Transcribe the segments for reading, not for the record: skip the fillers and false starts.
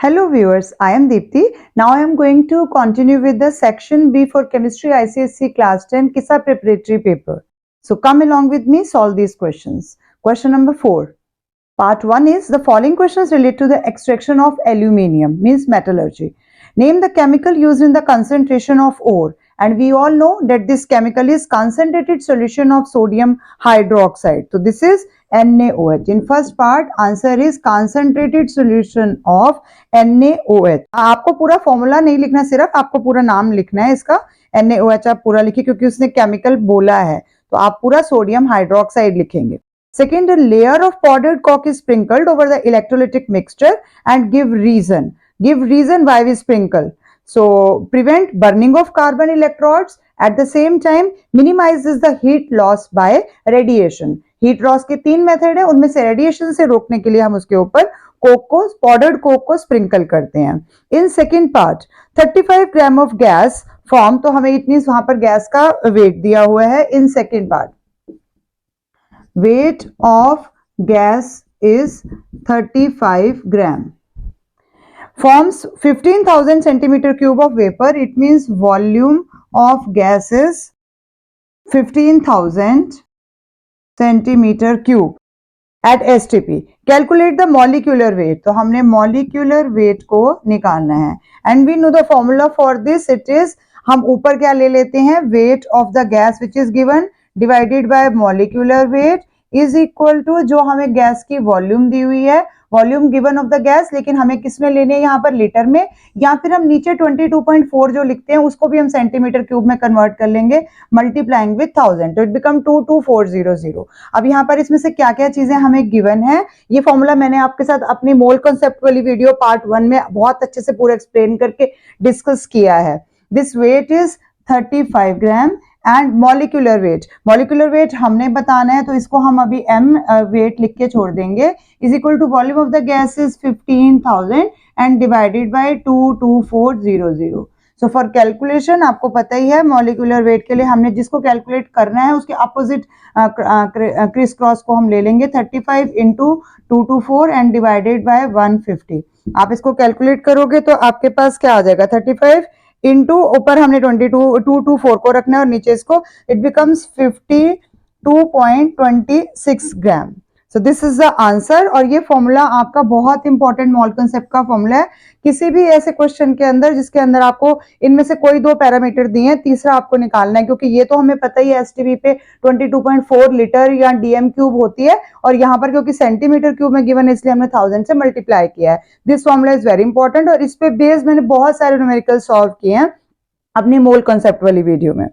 Hello viewers, I am Deepti. Now I am going to continue with the section B for Chemistry ICSE Class 10 KISA preparatory paper. So come along with me, solve these questions. Question number 4. Part 1 is the following questions relate to the extraction of aluminium, means metallurgy. Name the chemical used in the concentration of ore. And we all know that this chemical is concentrated solution of sodium hydroxide. So this is NaOH. In first part, answer is concentrated solution of NaOH. आपको पूरा formula नहीं लिखना, सिर्फ आपको पूरा नाम लिखना है इसका. NaOH आप पूरा लिखिए क्योंकि उसने केमिकल बोला है, तो आप पूरा सोडियम हाइड्रोक्साइड लिखेंगे. Second, a layer of powdered coke is sprinkled over the electrolytic mixture and give reason. Give reason why we sprinkle. So, prevent burning of carbon electrodes. At the same time, minimizes the heat loss by radiation. Heat loss के 3 method है, उनमें से radiation से रोकने के लिए हम उसके ऊपर कोक को, पाउडर्ड कोक को स्प्रिंकल करते हैं. इन second part 35 gram of gas form, तो हमें इतनी वहां पर गैस का वेट दिया हुआ है. In second part weight of gas is 35 gram. Forms 15,000 centimeter cube of vapor. It means volume of gas is 15,000 centimeter cube at STP. Calculate the molecular weight. तो हमने molecular weight को निकालना है. And we know the formula for this. It is, हम ऊपर क्या ले लेते हैं, weight of the gas which is given divided by molecular weight is equal to जो हमें गैस की वॉल्यूम दी हुई है, volume given of the gas, लेकिन हमें किस में लेने हैं यहाँ पर, लीटर में, या फिर हम नीचे 22.4 जो लिखते हैं उसको भी हम सेंटीमीटर क्यूब में कन्वर्ट कर लेंगे मल्टीप्लाइंग विद 1000, तो इट बिकम 22400. अब यहाँ पर इसमें से क्या क्या चीजें हमें गिवन है, ये फॉर्मूला मैंने आपके साथ अपनी मोल कॉन्सेप्ट वाली वीडियो पार्ट 1 में बहुत अच्छे से पूरा एक्सप्लेन करके डिस्कस किया है. This weight is 35 gram and molecular weight हमने बताना है, तो इसको हम अभी m वेट लिख के छोड़ देंगे, is equal to volume of the gas is 15,000 and divided by 22400. So for calculation आपको पता ही है, मॉलिक्यूलर वेट के लिए हमने जिसको कैलकुलेट करना है उसके अपोजिट क्रिस क्रॉस को हम ले लेंगे, 35 इंटू 224 एंड डिवाइडेड बाय 150. आप इसको कैलकुलेट करोगे तो आपके पास क्या आ जाएगा, 35 इंटू ऊपर हमने 224 को रखना है और नीचे इसको, it becomes 52.26 gram. So this is the answer. और ये फॉर्मूला आपका बहुत इंपॉर्टेंट मोल कंसेप्ट का फॉर्मूला है. किसी भी ऐसे क्वेश्चन के अंदर जिसके अंदर आपको इनमें से कोई 2 पैरामीटर दिए हैं, तीसरा आपको निकालना है, क्योंकि ये तो हमें पता ही है एसटीपी पे 22.4 लीटर या डीएम क्यूब होती है, और यहाँ पर क्योंकि सेंटीमीटर क्यूब में गिवन है इसलिए हमने 1000 से मल्टीप्लाई किया है. This formula is very important, और इस पे बेस्ड मैंने बहुत सारे न्यूमेरिकल सॉल्व किए हैं अपनी मोल कॉन्सेप्ट वाली वीडियो में.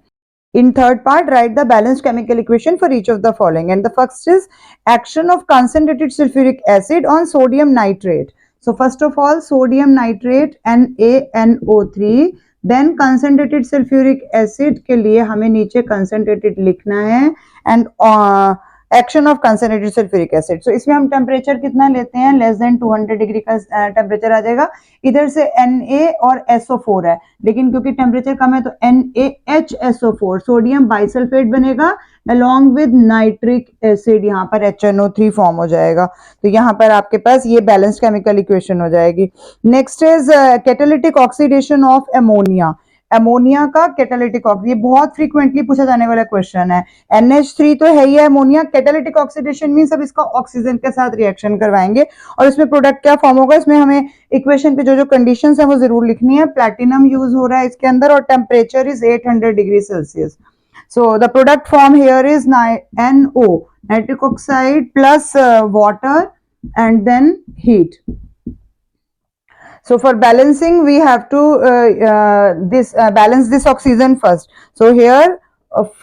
In third part, write the balanced chemical equation for each of the following. And the first is action of concentrated sulfuric acid on sodium nitrate. So first of all, sodium nitrate NaNO3. Then concentrated sulfuric acid के लिए हमें नीचे concentrated लिखना है. And action of concentrated sulphuric acid. So इसमें हम temperature कितना लेते हैं, लेस देन 200 डिग्री का टेम्परेचर आ जाएगा. इधर से Na और SO4 है, लेकिन क्योंकि टेम्परेचर कम है तो NaHSO4 सोडियम बाइसल्फेट बनेगा along with नाइट्रिक एसिड, यहाँ पर HNO3 फॉर्म हो जाएगा. तो यहाँ पर आपके पास ये बैलेंस्ड केमिकल इक्वेशन हो जाएगी. Next is catalytic oxidation of ammonia. Ammonia का कैटालिटिक ऑक्सीडेशन, ये बहुत फ्रीक्वेंटली पूछा जाने वाला क्वेश्चन है. NH3 तो है ही है अमोनिया. कैटालिटिक ऑक्सीडेशन मींस अब इसका ऑक्सीजन के साथ रिएक्शन करवाएंगे और इसमें प्रोडक्ट क्या फॉर्म होगा. इसमें हमें इक्वेशन पे जो कंडीशंस है वो जरूर लिखनी है. प्लैटिनम यूज हो रहा है इसके अंदर और temperature is 800 degree Celsius. So the product form here is NO, nitric oxide plus water and then heat. So for balancing we have to balance this oxygen first. So here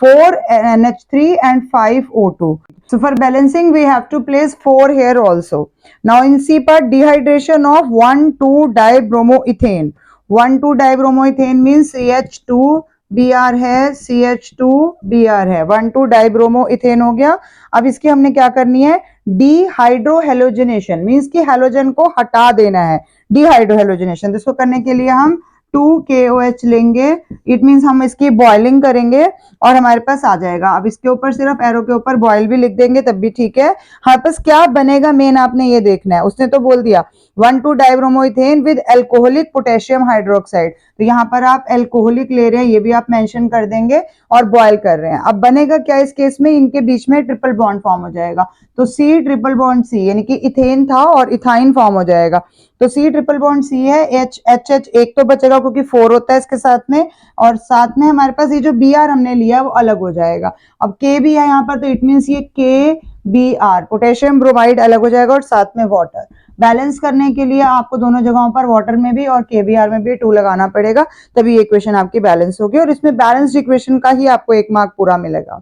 4 NH3 and 5 O2. So for balancing we have to place 4 here also. Now in C part, dehydration of 1,2-dibromoethane. 1,2-dibromoethane means CH2Br है, CH2Br है, 1,2-डाइब्रोमोइथेन हो गया. अब इसकी हमने क्या करनी है, डिहाइड्रोहेलोजनेशन मींस कि हेलोजन को हटा देना है, डिहाइड्रोहेलोजनेशन. इसको करने के लिए हम 2KOH लेंगे, इट मीन्स हम इसकी बॉइलिंग करेंगे और हमारे पास आ जाएगा। अब इसके ऊपर सिर्फ एरो के ऊपर बॉयल भी लिख देंगे तब भी ठीक है। हमारे पास क्या बनेगा मेन आपने ये देखना है। उसने तो बोल दिया 1,2 डाइब्रोमोइथेन विद एल्कोहलिक पोटेशियम हाइड्रोक्साइड, तो यहाँ पर आप एल्कोहलिक ले रहे हैं, ये भी आप मेंशन कर देंगे और बॉयल कर रहे हैं। अब बनेगा क्या इस केस में, इनके बीच में ट्रिपल बॉन्ड फॉर्म हो जाएगा, तो C ट्रिपल बॉन्ड C, यानी कि इथेन था और इथाइन फॉर्म हो जाएगा, तो C ट्रिपल बॉन्ड C है। H एक तो बचेगा क्योंकि 4 होता है इसके साथ में, और साथ में हमारे पास ये जो Br हमने लिया वो अलग हो जाएगा। अब K भी है यहाँ पर, तो इट मीन्स ये KBr पोटेशियम ब्रोमाइड अलग हो जाएगा और साथ में वाटर। बैलेंस करने के लिए आपको दोनों जगहों पर वाटर में भी और KBr में भी 2 लगाना पड़ेगा, तभी ये इक्वेशन आपकी बैलेंस होगी और इसमें बैलेंस्ड इक्वेशन का ही आपको 1 मार्क पूरा मिलेगा।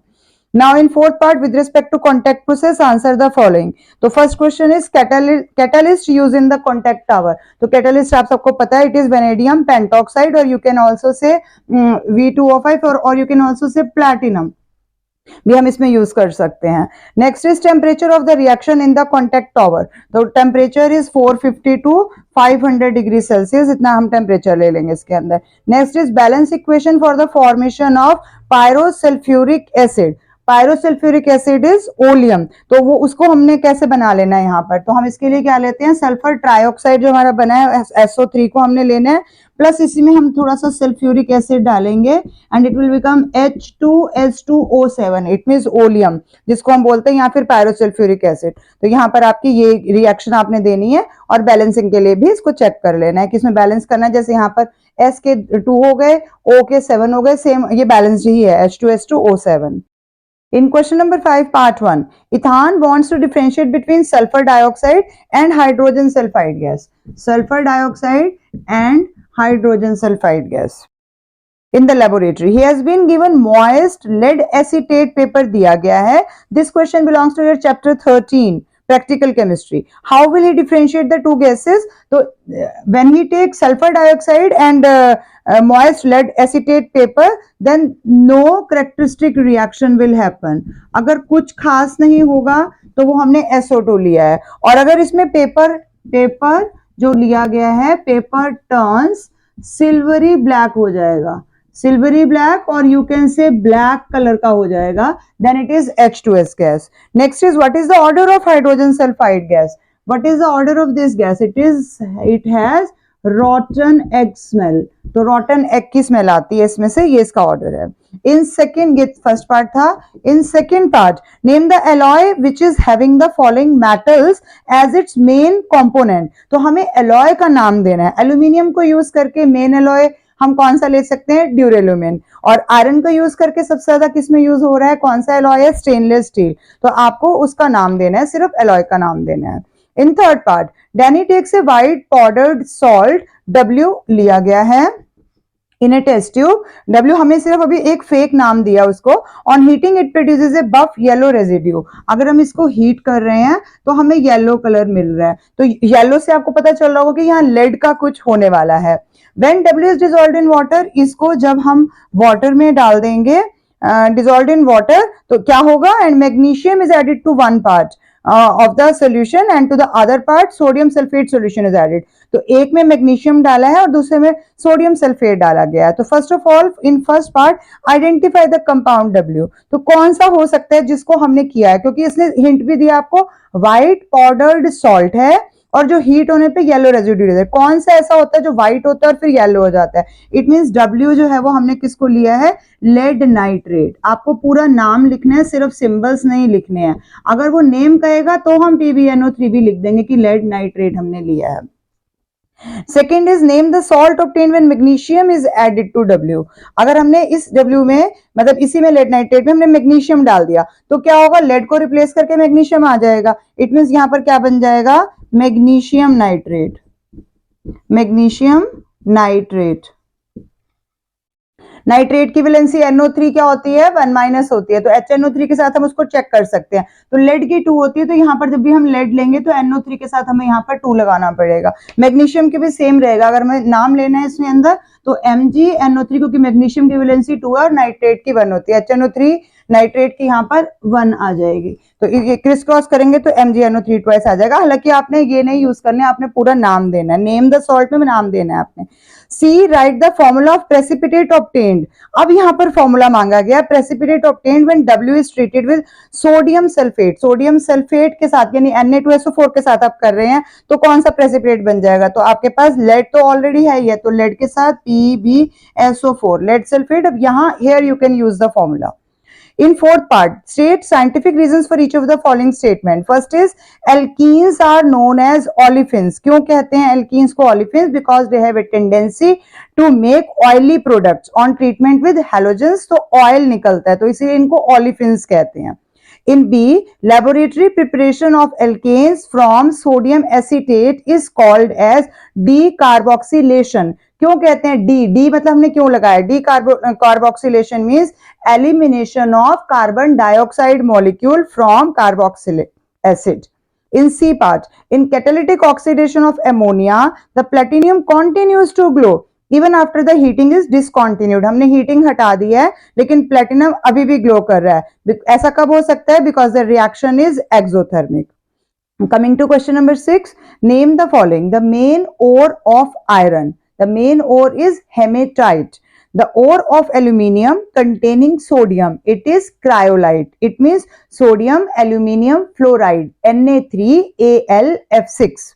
Now in fourth part with respect to contact process answer the following. तो first question is catalyst used in the contact tower. तो catalyst आप सबको पता है, it is vanadium pentoxide और you can also say V2O5 और you can also say platinum भी हम इसमें यूज कर सकते हैं। Next is temperature of the reaction in the contact tower, तो temperature is 450 to 500 degree Celsius, इतना हम टेम्परेचर ले लेंगे इसके अंदर। Next is balance equation for the formation of pyrosulphuric acid, pyrosulphuric acid is oleum, तो वो उसको हमने कैसे बना लेना है यहाँ पर, तो हम इसके लिए क्या लेते हैं, सल्फर ट्राइऑक्साइड जो हमारा बना है SO3 को हमने लेना है, प्लस इसी में हम थोड़ा सा सल्फ्यूरिक एसिड डालेंगे and it will become H2S2O7, it means oleum जिसको हम बोलते हैं या फिर पायरोसल्फ्यूरिक एसिड। तो यहाँ पर आपकी ये रिएक्शन आपने देनी है और बैलेंसिंग के लिए भी इसको चेक कर लेना है कि इसमें बैलेंस करना है, जैसे यहाँ पर S के 2 हो गए, O के 7 हो गए, सेम ये बैलेंस्ड ही है H2S2O7। In question number 5 part 1, ethan wants to differentiate between sulfur dioxide and hydrogen sulfide gas, sulfur dioxide and hydrogen sulfide gas in the laboratory. He has been given moist lead acetate paper दिया गया है, this question belongs to your chapter 13 practical chemistry. How will he differentiate the two gases? So when he takes sulfur dioxide and moist lead acetate paper, then no characteristic reaction will happen. अगर कुछ खास नहीं होगा तो वो हमने SO2 लिया है, और अगर इसमें पेपर जो लिया गया है, पेपर टर्न्स सिल्वरी ब्लैक हो जाएगा, सिल्वरी ब्लैक, और you can say black colour का हो जाएगा, then it is H2S gas. Next is what is the order of hydrogen sulphide gas, what is the order of this gas, it has rotten egg smell, तो rotten egg की smell आती है इसमें से, ये इसका ऑर्डर है। In second, ये फर्स्ट पार्ट था, in second part name the alloy which is having the following metals as its main component, तो हमें एलॉय का नाम देना है। एल्यूमिनियम को यूज करके मेन एलॉय हम कौन सा ले सकते हैं, ड्यूरेलुमिन, और आयरन को यूज करके सबसे ज्यादा किसमें यूज हो रहा है, कौन सा एलॉय है, स्टेनलेस स्टील, तो आपको उसका नाम देना है, सिर्फ एलॉय का नाम देना है। In third part Danny takes a white powdered salt, W लिया गया है in a test tube, W हमें सिर्फ अभी एक फेक नाम दिया उसको, on heating it produces a buff yellow residue, अगर हम इसको हीट कर रहे हैं तो हमें येलो कलर मिल रहा है, तो येलो से आपको पता चल रहा होगा कि यहाँ लेड का कुछ होने वाला है। When W is dissolved in water, इसको जब हम वाटर में डाल देंगे, dissolved in water, तो क्या होगा, and magnesium is added to one part of the solution and to the other part sodium sulfate solution is added, तो एक में मैग्नीशियम डाला है और दूसरे में सोडियम सल्फेट डाला गया है। तो first of all in first part identify the compound W, तो कौन सा हो सकता है जिसको हमने किया है, क्योंकि इसने हिंट भी दिया आपको, व्हाइट पाउडर्ड सॉल्ट है और जो हीट होने पे येलो रेजिड्यू है, कौन सा ऐसा होता है जो व्हाइट होता है और फिर येलो हो जाता है, इट मींस W जो है वो हमने किसको लिया है, लेड नाइट्रेट। आपको पूरा नाम लिखना है, सिर्फ सिंबल्स नहीं लिखने हैं, अगर वो नेम कहेगा तो हम PbNO3 भी लिख देंगे कि लेड नाइट्रेट हमने लिया है। Second is name the salt obtained when magnesium is added to W, अगर हमने इस W में मतलब इसी में लेड नाइट्रेट में हमने मैग्नीशियम डाल दिया तो क्या होगा, लेड को रिप्लेस करके मैग्नीशियम आ जाएगा, इट मींस यहां पर क्या बन जाएगा, magnesium nitrate, magnesium nitrate. Nitrate की वैलेंसी NO3 क्या होती है, 1- होती है, तो HNO3 के साथ हम उसको चेक कर सकते हैं, तो लेड की 2 होती है, तो यहाँ पर जब भी हम लेड लेंगे तो NO3 के साथ हमें यहाँ पर 2 लगाना पड़ेगा। मैग्नीशियम के भी सेम रहेगा, अगर हमें नाम लेना है इसमें अंदर तो MgNO3, क्योंकि मैग्नीशियम की वैलेंसी 2 है और नाइट्रेट की 1 होती है, HNO3 नाइट्रेट की यहाँ पर 1 आ जाएगी। तो ये क्रिस क्रॉस करेंगे तो MgNO3 ट्वाइस आ जाएगा। हालांकि आपने ये नहीं यूज करना है, आपने पूरा नाम देना है, नेम द सॉल्ट में नाम देना है आपने। C write the formula of precipitate obtained. अब यहाँ पर फॉर्मूला मांगा गया, precipitate obtained when W is treated with sodium sulphate. Sodium sulphate के साथ यानी Na2SO4 के साथ आप कर रहे हैं तो कौन सा प्रेसिपिटेट बन जाएगा? तो आपके पास लेड तो ऑलरेडी है ही है, तो लेड के साथ PbSO4 लेड सल्फेट। अब यहाँ here you can use the formula. In fourth part, state scientific reasons for each of the following statement. First is alkenes are known as olefins. क्यों कहते हैं alkenes को olefins? Because they have a tendency to make oily products. On treatment with halogens तो oil निकलता है, तो इसीलिए इनको olefins कहते हैं। In B, laboratory preparation of alkanes from sodium acetate is called as decarboxylation. क्यों कहते हैं D मतलब हमने क्यों लगाया? Decarboxylation means elimination of carbon dioxide molecule from carboxylic acid. In C part, in catalytic oxidation of ammonia, the platinum continues to glow even after the heating is discontinued. हमने heating हटा दिया है लेकिन platinum अभी भी glow कर रहा है। ऐसा कब हो सकता है? Because the reaction is exothermic. Coming to question number 6, name the following. The main ore of iron. The main ore is hematite. The ore of aluminium containing sodium, it is cryolite. It means sodium aluminium fluoride, Na3Al(F6).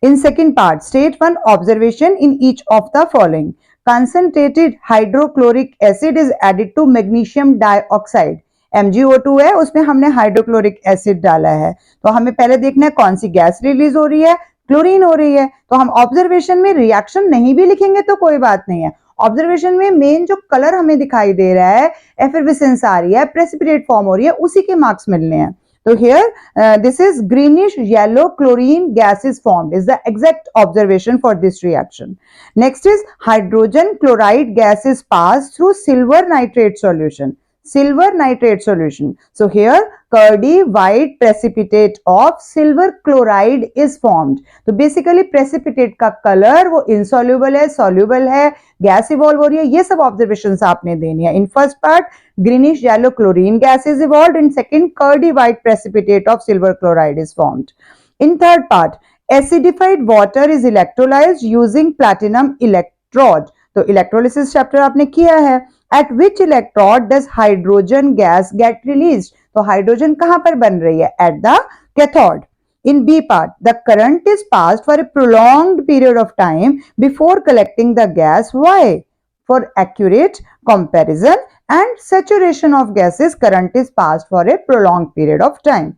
In second part, state one observation in each of the following. Concentrated hydrochloric acid is added to magnesium dioxide. MgO2 है, उसमें हमने hydrochloric acid डाला है, तो हमें पहले देखना है कौन सी गैस रिलीज हो रही है, क्लोरीन हो रही है। तो हम ऑब्जर्वेशन में रिएक्शन नहीं भी लिखेंगे तो कोई बात नहीं है। ऑब्जर्वेशन में मेन जो कलर हमें दिखाई दे रहा है, एफिर्विसेंस आ रही है, प्रेसिपिटेट फॉर्म हो रही है, उसी के मार्क्स मिलने हैं। So here this is greenish yellow chlorine gas is formed is the exact observation for this reaction. Next is hydrogen chloride gas is passed through silver nitrate solution. Silver nitrate solution. So here curdy white precipitate of silver chloride is formed. तो basically precipitate का color वो insoluble है, soluble है, gas evolve हो रही है, ये सब observations आपने देनी है। In first part greenish yellow chlorine gas is evolved. In second curdy white precipitate of silver chloride is formed. In third part acidified water is electrolyzed using platinum electrode. तो electrolysis chapter आपने किया है। At which electrode does hydrogen gas get released? तो hydrogen कहां पर बन रही है? At the cathode. In B part, the current is passed for a prolonged period of time before collecting the gas. Why? For accurate comparison and saturation of gases, current is passed for a prolonged period of time.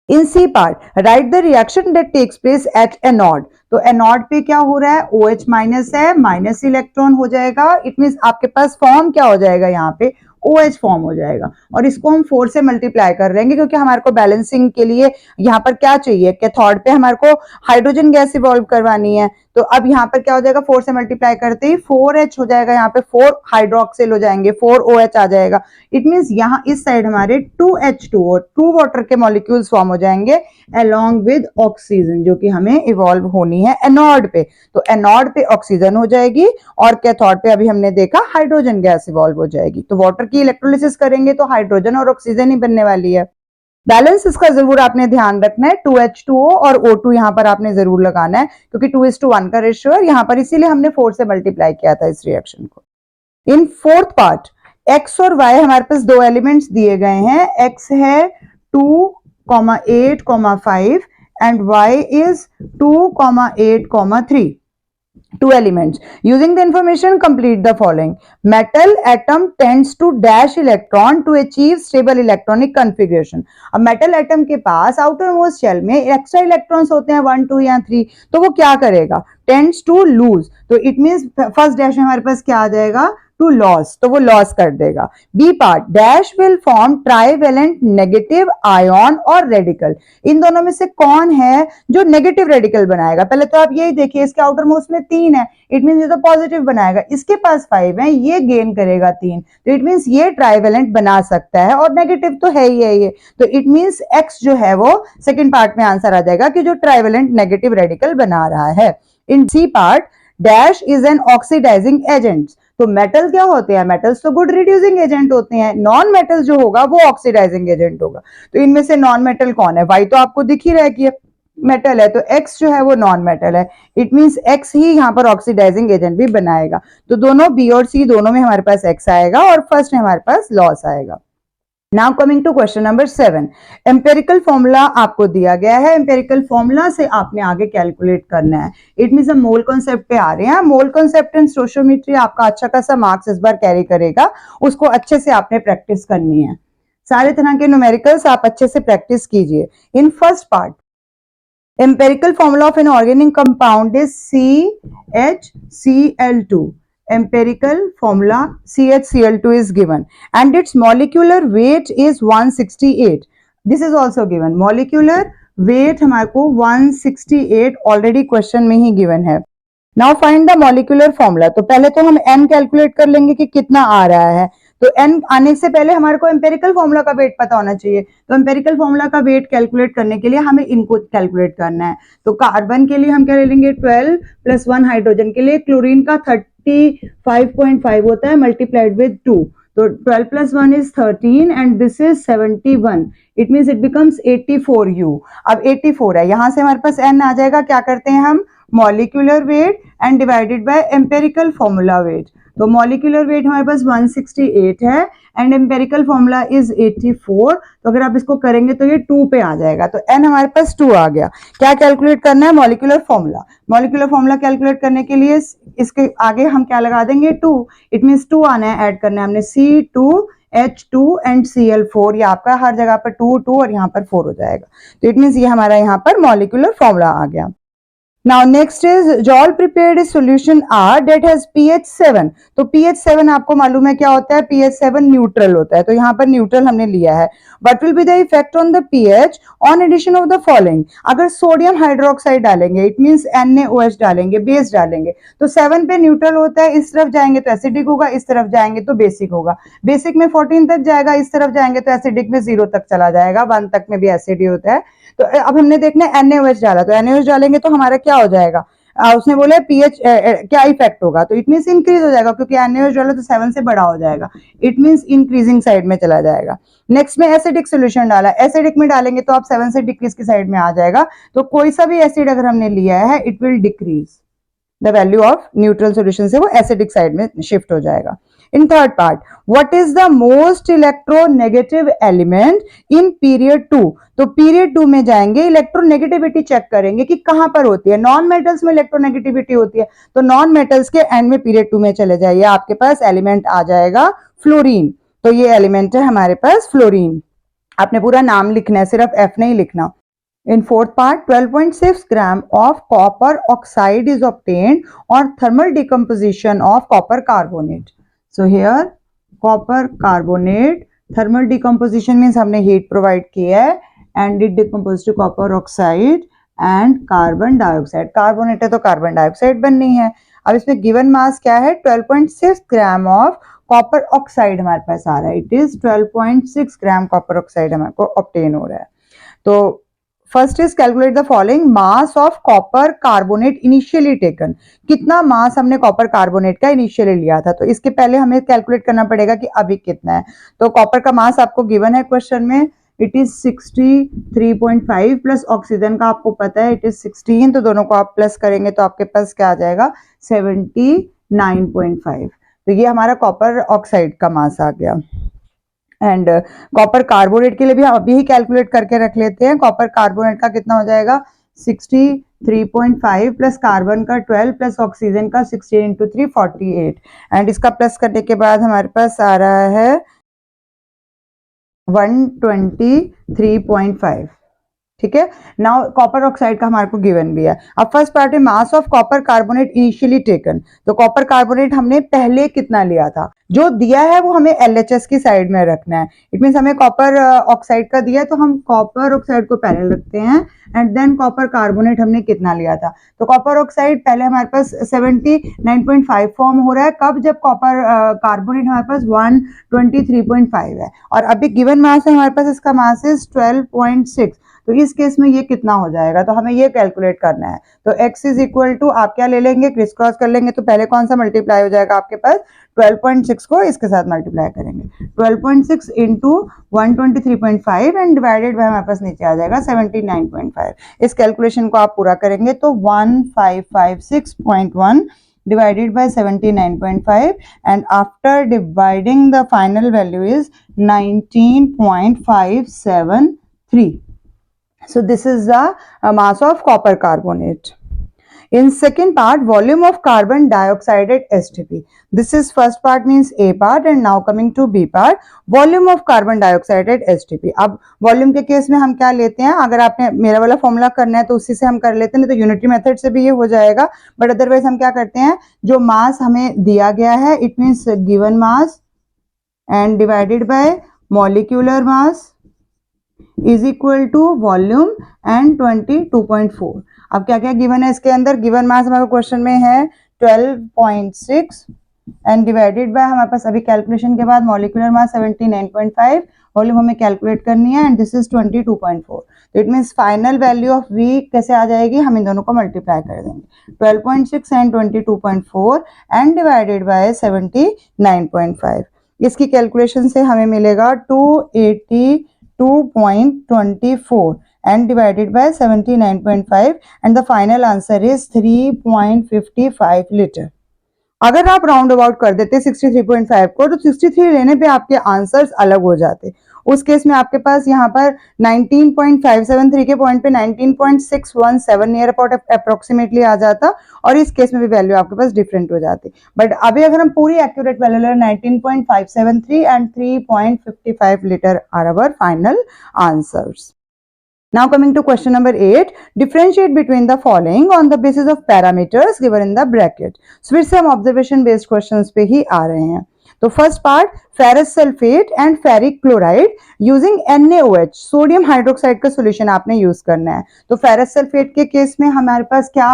In C part, write the reaction that takes place at anode. तो anode पे क्या हो रहा है? OH minus है, minus electron हो जाएगा। It means आपके पास फॉर्म क्या हो जाएगा? यहाँ पे OH फॉर्म हो जाएगा और इसको हम 4 से मल्टीप्लाई कर रहेंगे क्योंकि हमारे को बैलेंसिंग के लिए यहाँ पर क्या चाहिए? कैथोड पे हमारे को हाइड्रोजन गैस इवॉल्व करवानी है। तो अब यहाँ पर क्या हो जाएगा? 4 से मल्टीप्लाई करते ही 4H हो जाएगा, यहाँ पे 4 हाइड्रोक्सिल हो जाएंगे, 4OH आ जाएगा। इट मींस यहाँ इस साइड हमारे 2H2O 2 वाटर के मॉलिक्यूल्स फॉर्म हो जाएंगे अलोंग विद ऑक्सीजन, जो कि हमें इवॉल्व होनी है एनोड पे। तो एनोड पे ऑक्सीजन हो जाएगी और कैथोड पे अभी हमने देखा हाइड्रोजन गैस इवॉल्व हो जाएगी। तो वाटर की इलेक्ट्रोलिसिस करेंगे तो हाइड्रोजन और ऑक्सीजन ही बनने वाली है। बैलेंस इसका जरूर आपने ध्यान रखना है, 2H2O और O2 यहाँ पर आपने जरूर लगाना है क्योंकि 2:1 का रेशियो है यहाँ पर, इसीलिए हमने 4 से मल्टीप्लाई किया था इस रिएक्शन को। इन फोर्थ पार्ट X और Y हमारे पास 2 एलिमेंट्स दिए गए हैं। X है 2,8,5 and Y is 2,8,3. 2 elements. Using the information, complete the following. Metal atom tends to dash electron to achieve stable electronic configuration. अब metal atom के पास outermost shell में extra electrons होते हैं 1, 2 या 3, तो वो क्या करेगा? Tends to lose. तो it means first dash में हमारे पास क्या आ जाएगा? To loss, तो वो लॉस कर देगा। B part dash will form trivalent negative ion और रेडिकल। इन दोनों में से कौन है जो नेगेटिव रेडिकल बनाएगा? पहले तो आप यही देखिए, इसके आउटर मोस्ट में 3 है, इट मींस ये तो पॉजिटिव बनाएगा। इसके पास 5 है, ये गेन करेगा 3, तो इट मींस ये ट्राइवेलेंट बना सकता है और नेगेटिव तो है ही है ये। तो इट मींस एक्स जो है वो सेकेंड पार्ट में आंसर आ जाएगा कि जो ट्राइवेलेंट नेगेटिव रेडिकल बना रहा है। In C part dash is an oxidising agent. तो मेटल क्या होते हैं, मेटल्स तो गुड रिड्यूसिंग एजेंट होते हैं, नॉन मेटल जो होगा वो ऑक्सीडाइजिंग एजेंट होगा। तो इनमें से नॉन मेटल कौन है, वाई तो आपको दिख ही रहा है कि मेटल है, तो एक्स जो है वो नॉन मेटल है, इट मींस एक्स ही यहाँ पर ऑक्सीडाइजिंग एजेंट भी बनाएगा। तो दोनों बी और सी दोनों में हमारे पास एक्स आएगा और फर्स्ट में हमारे पास लॉस आएगा। Now coming to question number 7, empirical formula आपको दिया गया है, एम्पेरिकल फॉर्मूला से आपने आगे कैलकुलेट करना है। इट मींस हम मोल कॉन्सेप्ट पे आ रहे हैं, मोल कॉन्सेप्ट एंड स्टोइचियोमेट्री आपका अच्छा खासा मार्क्स इस बार कैरी करेगा, उसको अच्छे से आपने प्रैक्टिस करनी है। सारे तरह के न्यूमेरिकल्स आप अच्छे से प्रैक्टिस कीजिए। In first part, empirical formula of an organic compound is CHCl2. Empirical formula CHCl2 is given and its molecular weight is 168. This is also given. Molecular weight हमारे को 168 already question में ही given है। Now find the molecular formula. तो पहले तो हम n calculate कर लेंगे कि कितना आ रहा है। तो n आने से पहले हमारे को एम्पेरिकल फॉर्मूला का वेट पता होना चाहिए। तो एम्पेरिकल फॉर्मूला का वेट कैलकुलेट करने के लिए हमें इनको कैलकुलेट करना है। तो कार्बन के लिए हम क्या ले लेंगे 12 + 1, हाइड्रोजन के लिए क्लोरीन का 35.5 होता है मल्टीप्लाइड विद 2, तो 12 + 1 is 13 and this is 71, it means it becomes 84U। अब 84 है, यहां से हमारे पास n आ जाएगा, क्या करते हैं हम molecular weight and divided by empirical formula wait. तो मॉलिक्यूलर वेट हमारे पास 168 है एंड एम्पेरिकल फॉर्मूला इज 84, तो अगर आप इसको करेंगे तो ये 2 पे आ जाएगा, तो n हमारे पास 2 आ गया। क्या कैलकुलेट करना है, molecular formula. Molecular formula calculate करने के लिए इसके आगे हम क्या लगा देंगे 2, इट मींस 2 आना है, ऐड करना है हमने C2H2 एंड Cl4, ये आपका हर जगह पर 2 2 और यहाँ पर 4 हो जाएगा। तो इट मींस ये हमारा यहाँ पर मॉलिक्यूलर फॉर्मूला आ गया। Now next is Joel prepared a solution R that has pH 7। तो pH 7 आपको मालूम है क्या होता है, pH 7 न्यूट्रल होता है, तो यहाँ पर न्यूट्रल हमने लिया है। What will be the effect on the pH on addition of the following? अगर सोडियम हाइड्रोक्साइड डालेंगे, इट मींस NaOH डालेंगे, बेस डालेंगे, तो 7 पे न्यूट्रल होता है, इस तरफ जाएंगे तो एसिडिक होगा, इस तरफ जाएंगे तो बेसिक होगा। बेसिक में 14 तक जाएगा, इस तरफ जाएंगे तो एसिडिक में 0 तक चला जाएगा, 1 तक में भी एसिड ही होता है। तो अब हमने देखना है NaOH डाला, तो NaOH डालेंगे तो हमारा क्या हो जाएगा, उसने बोला पीएच क्या इफेक्ट होगा, तो इट मींस इंक्रीज हो जाएगा, क्योंकि NaOH डाला तो 7 से बड़ा हो जाएगा, इट मींस इंक्रीजिंग साइड में चला जाएगा। नेक्स्ट में एसिडिक सोल्यूशन डाला, एसिडिक में डालेंगे तो आप 7 से डिक्रीज की साइड में आ जाएगा, तो कोई सा भी एसिड अगर हमने लिया है it will decrease the value of neutral solution से वो एसिडिक साइड में शिफ्ट हो जाएगा। In third part, what is the most electronegative element in period 2? तो period 2 में जाएंगे, इलेक्ट्रोनेगेटिविटी चेक करेंगे कि कहां पर होती है। नॉन मेटल्स में इलेक्ट्रोनेगेटिविटी होती है, तो नॉन मेटल्स के एंड में period 2 में चले जाइए, आपके पास एलिमेंट आ जाएगा फ्लोरीन। तो ये एलिमेंट है हमारे पास फ्लोरीन। आपने पूरा नाम लिखना है, सिर्फ F नहीं लिखना। In fourth part, 12.6 gram of copper oxide is obtained on thermal decomposition of copper carbonate. So here copper carbonate thermal decomposition means हमने heat provide किया है and it decomposes to copper oxide and carbon dioxide। carbonate है तो carbon dioxide बननी है। अब इसमें given mass क्या है, 12.6 gram of copper oxide हमारे पास आ रहा है, it is 12.6 gram copper oxide हमारे को obtain हो रहा है। तो first is calculate the following mass of copper carbonate initially taken. कितना मास हमने कॉपर कार्बोनेट का इनिशियली लिया था, तो इसके पहले हमें कैलकुलेट करना पड़ेगा कि अभी कितना है। तो कॉपर का मास आपको गिवन है क्वेश्चन में, इट इज 63.5 प्लस ऑक्सीजन का आपको पता है इट इज 16, तो दोनों को आप प्लस करेंगे तो आपके पास क्या आ जाएगा 79.5। तो ये हमारा कॉपर ऑक्साइड का मास आ गया। एंड कॉपर कार्बोनेट के लिए भी हम अभी ही कैलकुलेट करके रख लेते हैं। कॉपर कार्बोनेट का कितना हो जाएगा 63.5 प्लस कार्बन का 12 प्लस ऑक्सीजन का 16 इंटू 3 48, एंड इसका प्लस करने के बाद हमारे पास आ रहा है 123.5। ठीक है, नाउ कॉपर ऑक्साइड का हमारे को गिवन भी है। अब फर्स्ट पार्ट है mass of copper carbonate initially taken. तो कॉपर कार्बोनेट हमने पहले कितना लिया था, जो दिया है वो हमें LHS की साइड में रखना है। इट मींस हमें कॉपर ऑक्साइड का दिया है तो हम कॉपर ऑक्साइड को पहले रखते हैं एंड देन कॉपर कार्बोनेट हमने कितना लिया था। तो कॉपर ऑक्साइड पहले हमारे पास 79.5 फॉर्म हो रहा है, कब, जब कॉपर कार्बोनेट हमारे पास 123.5 है, और अभी गिवन मास है हमारे पास, इसका मास इज 12.6। तो इस केस में ये कितना हो जाएगा, तो हमें ये कैलकुलेट करना है। तो x इज इक्वल टू आप क्या ले लेंगे, क्रिस क्रॉस कर लेंगे, तो पहले कौन सा मल्टीप्लाई हो जाएगा आपके पास, 12.6 को इसके साथ मल्टीप्लाई करेंगे, 12.6 इंटू 123.5 एंड डिवाइडेड बाय हमारे पास नीचे आ जाएगा 79.5। इस कैलकुलेशन को आप पूरा करेंगे तो 1556.1 divided by 79.5 and after dividing the final value is 19.573. So this is the mass of copper carbonate. In second part, volume of carbon dioxide at STP. This is first part means A part and now coming to B part, volume of carbon dioxide at STP. अब volume के case में हम क्या लेते हैं, अगर आपने मेरा वाला फॉर्मूला करना है तो उसी से हम कर लेते हैं, नहीं तो यूनिटरी मेथड से भी ये हो जाएगा, बट अदरवाइज हम क्या करते हैं, जो मास हमें दिया गया है it means given mass and divided by molecular mass is equal to volume and 22.4। अब क्या क्या गिवन है इसके अंदर, गिवन मास हमारे क्वेश्चन में है 12.6 एंड डिवाइडेड बाय हमारे पास अभी कैलकुलेशन के बाद मॉलिक्यूलर मास 79.5, वॉल्यूम हमें कैलकुलेट करनी है एंड दिस इज 22.4। तो it means final value of V कैसे आ जाएगी, हम इन दोनों को मल्टीप्लाई कर देंगे, 12.6 एंड 22.4 एंड डिवाइडेड बाय 79.5। इसकी कैलकुलेशन से हमें मिलेगा 282.24 and divided by 79.5 and the final answer is 3.55 liter। अगर आप राउंड अबाउट कर देते 63.5 को तो 63 लेने पे आपके आंसर्स अलग हो जाते। उस केस में आपके पास यहाँ पर 19.573 के पॉइंट पे 19.617 नियर अबाउट अप्रोक्सीमेटली आ जाता और इस केस में भी वैल्यू आपके पास डिफरेंट हो जाती। बट अभी अगर हम पूरी एक्यूरेट वैल्यू ले 19.573 and 3.55 litre are our final answers. Now coming to question number 8, differentiate between the following on the basis of parameters given in the bracket। So फिर से हम observation based questions पे ही आ रहे हैं। तो first part, ferrous sulphate and ferric chloride using NaOH, sodium hydroxide का solution आपने use करना है। तो फेरस सल्फेट के केस में हमारे पास क्या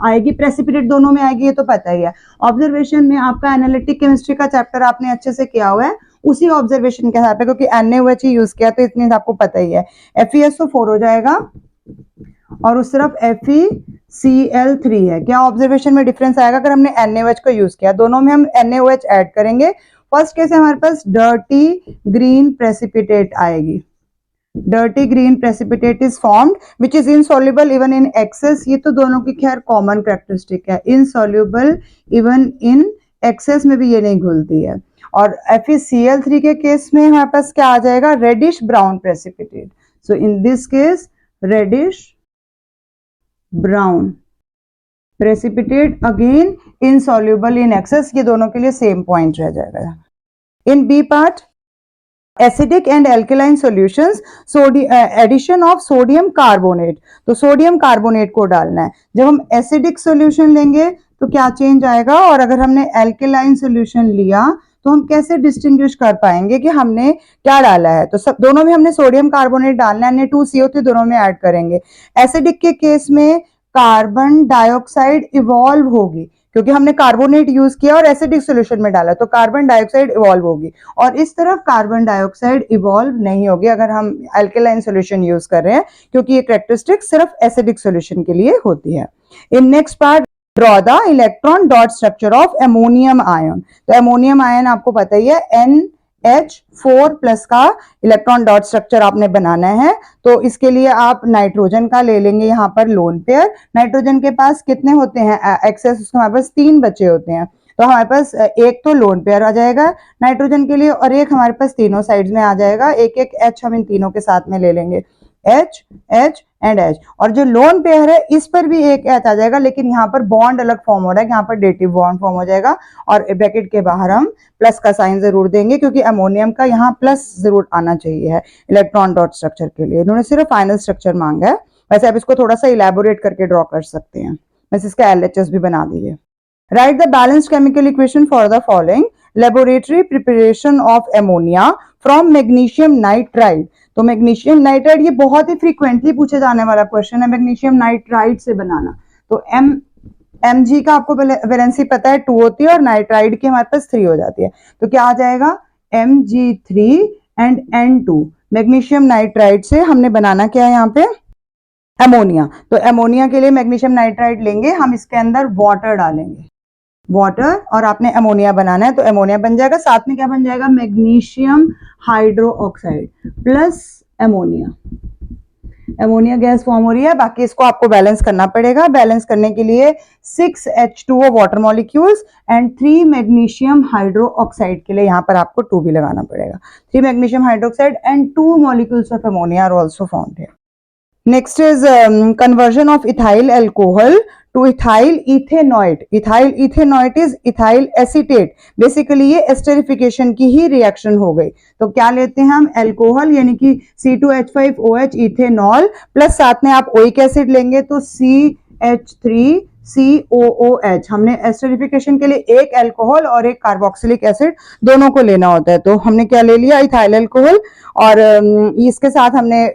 आएगी, प्रेसिपिटेट दोनों में आएगी, ये तो पता ही है। ऑब्जर्वेशन में आपका एनालिटिक केमिस्ट्री का चैप्टर आपने अच्छे से किया हुआ है, उसी ऑब्जर्वेशन के हिसाब पे, क्योंकि NaOH ही यूज किया तो इतनी आपको पता ही है। FeSO4 हो जाएगा और उस तरफ FeCl3 है। क्या ऑब्जर्वेशन में डिफरेंस आएगा अगर हमने NaOH को यूज किया, दोनों में हम NaOH ऐड करेंगे। फर्स्ट केस हमारे पास डर्टी ग्रीन प्रेसिपिटेट आएगी, dirty green precipitate is formed which is insoluble even in excess. ये तो दोनों की खैर कॉमन कैरेक्टरिस्टिक है, इनसॉल्युबल इवन इन एक्सेस में भी ये नहीं घुलती है। और FeCl3 के केस में हमारे पास क्या आ जाएगा, reddish brown precipitate. So in this case reddish brown precipitate, again insoluble in excess, ये दोनों के लिए सेम पॉइंट रह जाएगा। In B part, acidic and alkaline solutions, addition of sodium carbonate. तो सोडियम कार्बोनेट को डालना है। जब हम एसिडिक सॉल्यूशन लेंगे तो क्या चेंज आएगा, और अगर हमने एल्केलाइन सॉल्यूशन लिया तो हम कैसे डिस्टिंग्विश कर पाएंगे कि हमने क्या डाला है। तो सब दोनों में हमने सोडियम कार्बोनेट डालना है, Na2CO3 दोनों में ऐड करेंगे। एसिडिक के केस में कार्बन डाइऑक्साइड इवॉल्व होगी, क्योंकि हमने कार्बोनेट यूज किया और एसिडिक सॉल्यूशन में डाला, तो कार्बन डाइऑक्साइड इवॉल्व होगी। और इस तरफ कार्बन डाइऑक्साइड इवॉल्व नहीं होगी अगर हम एल्केलाइन सॉल्यूशन यूज कर रहे हैं, क्योंकि ये कैरेक्टरिस्टिक सिर्फ एसिडिक सॉल्यूशन के लिए होती है। In next part, draw the electron dot structure of ammonium ion. तो एमोनियम आयन आपको पता ही है, NH4+ का इलेक्ट्रॉन डॉट स्ट्रक्चर आपने बनाना है। तो इसके लिए आप नाइट्रोजन का ले लेंगे यहाँ पर लोन पेयर। नाइट्रोजन के पास कितने होते हैं एक्सेस, उसके हमारे पास 3 बचे होते हैं, तो हमारे पास एक तो लोन पेयर आ जाएगा नाइट्रोजन के लिए और एक हमारे पास तीनों साइड्स में आ जाएगा। एक एक H हम इन तीनों के साथ में ले लेंगे, H H एंड H। और जो लोन पेयर है इस पर भी एक H आ जाएगा, लेकिन यहाँ पर बॉन्ड अलग फॉर्म हो रहा है, यहाँ पर डेटिव बॉन्ड फॉर्म हो जाएगा और ब्रैकेट के बाहर हम प्लस का साइन जरूर देंगे, क्योंकि अमोनियम का यहाँ प्लस जरूर आना चाहिए है इलेक्ट्रॉन डॉट स्ट्रक्चर के लिए। इन्होंने सिर्फ फाइनल स्ट्रक्चर मांगा है, वैसे आप इसको थोड़ा सा इलेबोरेट करके ड्रॉ कर सकते हैं। वैसे इसका LHS भी बना दीजिए। Right the balanced chemical equation for the following, laboratory preparation of ammonia from magnesium nitride. तो मैग्नीशियम नाइट्राइड ये बहुत ही फ्रीक्वेंटली पूछे जाने वाला क्वेश्चन है, मैग्नीशियम नाइट्राइड से बनाना। तो Mg का आपको वैलेंसी पता है 2 होती है और नाइट्राइड की हमारे पास 3 हो जाती है। तो क्या आ जाएगा, Mg3 and N2। Magnesium nitride से हमने बनाना क्या है यहाँ पे, अमोनिया। तो अमोनिया के लिए मैग्नीशियम नाइट्राइड लेंगे, हम इसके अंदर वाटर डालेंगे, वाटर, और आपने अमोनिया बनाना है तो अमोनिया बन जाएगा। साथ में क्या बन जाएगा, magnesium hydroxide plus ammonia. Ammonia gas form हो रही है, बाकी इसको आपको बैलेंस करना पड़ेगा। बैलेंस करने के लिए 6H2O water molecules and 3 magnesium hydroxide के लिए यहाँ पर आपको 2 भी लगाना पड़ेगा। 3 magnesium hydroxide and 2 molecules of ammonia are also found here. Next is conversion of ethyl alcohol to ethyl ethanoate. Ethyl ethanoate is ethyl acetate. Basically ये esterification की ही reaction हो गई। तो क्या लेते हैं हम, अल्कोहल यानी कि C2H5OH इथेनॉल प्लस साथ में आप ओइक एसिड लेंगे तो CH3COOH। हमने एस्टरिफिकेशन के लिए एक अल्कोहल और एक कार्बोक्सिलिक एसिड दोनों को लेना होता है। तो हमने क्या ले लिया, इथाइल अल्कोहल, और इसके साथ हमने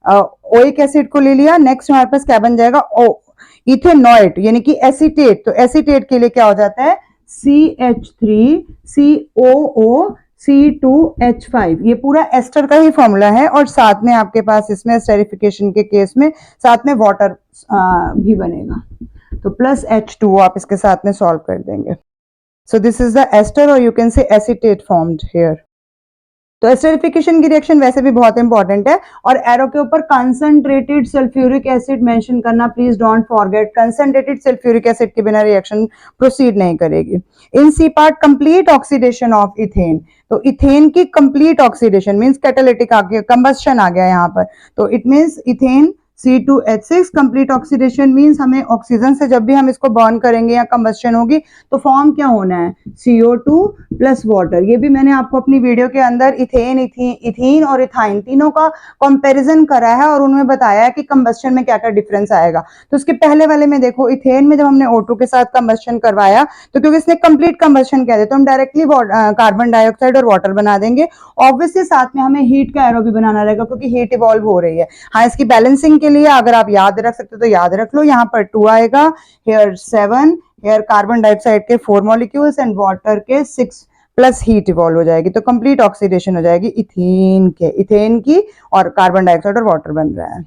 ओइक एसिड को ले लिया। नेक्स्ट हमारे पास क्या बन जाएगा, इथेनॉइट यानी कि एसीटेट। तो एसीटेट के लिए क्या हो जाता है, CH3COOC2H5। ये पूरा एस्टर का ही फॉर्मूला है, और साथ में आपके पास इसमें स्टेरिफिकेशन के केस में साथ में वाटर भी बनेगा, तो प्लस H2O आप इसके साथ में सॉल्व कर देंगे। So this is the ester, और you can say acetate formed here. तो एस्टरिफिकेशन की रिएक्शन वैसे भी बहुत इंपॉर्टेंट है, और एरो के ऊपर कंसंट्रेटेड सल्फ्यूरिक एसिड मेंशन करना please don't forget. Concentrated sulphuric acid के बिना रिएक्शन प्रोसीड नहीं करेगी। In C part complete oxidation of ethane. तो इथेन की कंप्लीट ऑक्सीडेशन मींस कैटालिटिक आ गया, कंबस्शन आ गया यहाँ पर। तो it means ethane C2H6 complete oxidation means हमें ऑक्सीजन से जब भी हम इसको बर्न करेंगे या कंबस्शन होगी तो फॉर्म क्या होना है, CO2 प्लस वाटर। ये भी मैंने आपको अपनी वीडियो के अंदर इथेन, इथीन और इथाइन तीनों का कंपैरिजन करा है और उनमें बताया है कि कंबस्शन में क्या क्या डिफरेंस आएगा। तो उसके पहले वाले में देखो, इथेन में जब हमने O2 के साथ कंबस्शन करवाया तो क्योंकि इसने कंप्लीट कंबस्शन किया तो हम डायरेक्टली कार्बन डाइऑक्साइड और वाटर बना देंगे। ऑब्वियसली साथ में हमें हीट का एरो भी बनाना रहेगा क्योंकि हीट इवॉल्व हो रही है। हाँ, इसकी बैलेंसिंग के लिए अगर आप याद रख सकते हो तो याद रख लो, यहाँ पर 2 आएगा, हेयर 7, हेयर कार्बन डाइऑक्साइड के 4 मॉलिक्यूल्स एंड वाटर के 6 प्लस हीट इवॉल्व हो जाएगी। तो कंप्लीट ऑक्सीडेशन हो जाएगी इथेन की, और कार्बन डाइऑक्साइड और वाटर बन रहा है।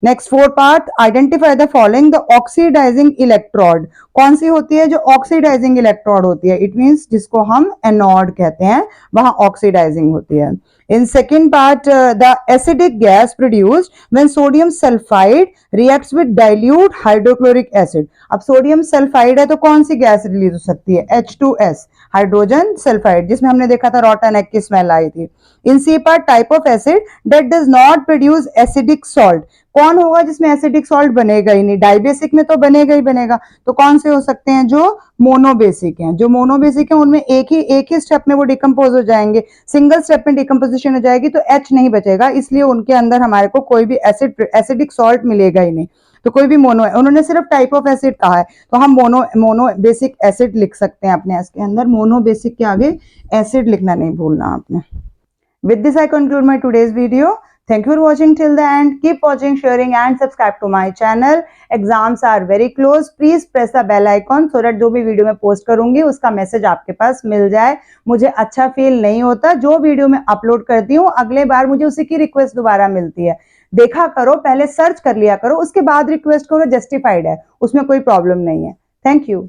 Next 4 part, identify the following the oxidising electrode. कौन सी होती है जो ऑक्सीडाइजिंग इलेक्ट्रोड होती है, इट मींस जिसको हम एनोड कहते हैं, वहां ऑक्सीडाइजिंग होती है। In second part, the acidic gas produced when sodium sulfide reacts with dilute hydrochloric acid. अब सोडियम सल्फाइड है तो कौन सी गैस रिलीज हो सकती है, H2S, हाइड्रोजन सल्फाइड, जिसमें हमने देखा था रॉटन एग की स्मेल आई थी। In C part, type of acid that does not produce acidic salt. कौन होगा जिसमें एसिडिक सॉल्ट बनेगा ही नहीं, डाइबेसिक में तो बनेगा ही बनेगा। तो कौन से हो सकते हैं, जो मोनोबेसिक हैं। जो मोनोबेसिक हैं उनमें एक ही स्टेप में वो डिकम्पोज हो जाएंगे, सिंगल स्टेप में डिकम्पोजिशन हो जाएगी तो H नहीं बचेगा, इसलिए उनके अंदर हमारे को कोई भी एसिडिक सॉल्ट मिलेगा ही नहीं। तो कोई भी मोनो है, उन्होंने सिर्फ टाइप ऑफ एसिड कहा है तो हम मोनो बेसिक एसिड लिख सकते हैं अपने इसके अंदर। मोनो बेसिक के आगे एसिड लिखना नहीं भूलना आपने। With this I conclude my today's video. Thank you for watching till the end. Keep watching, sharing and subscribe to my channel. Exams are very close. Please press the bell icon so that जो भी video मैं post करूंगी उसका message आपके पास मिल जाए। मुझे अच्छा feel नहीं होता, जो वीडियो मैं अपलोड करती हूँ अगले बार मुझे उसी की रिक्वेस्ट दोबारा मिलती है। देखा करो, पहले सर्च कर लिया करो, उसके बाद रिक्वेस्ट करो, जस्टिफाइड है, उसमें कोई प्रॉब्लम नहीं है। Thank you.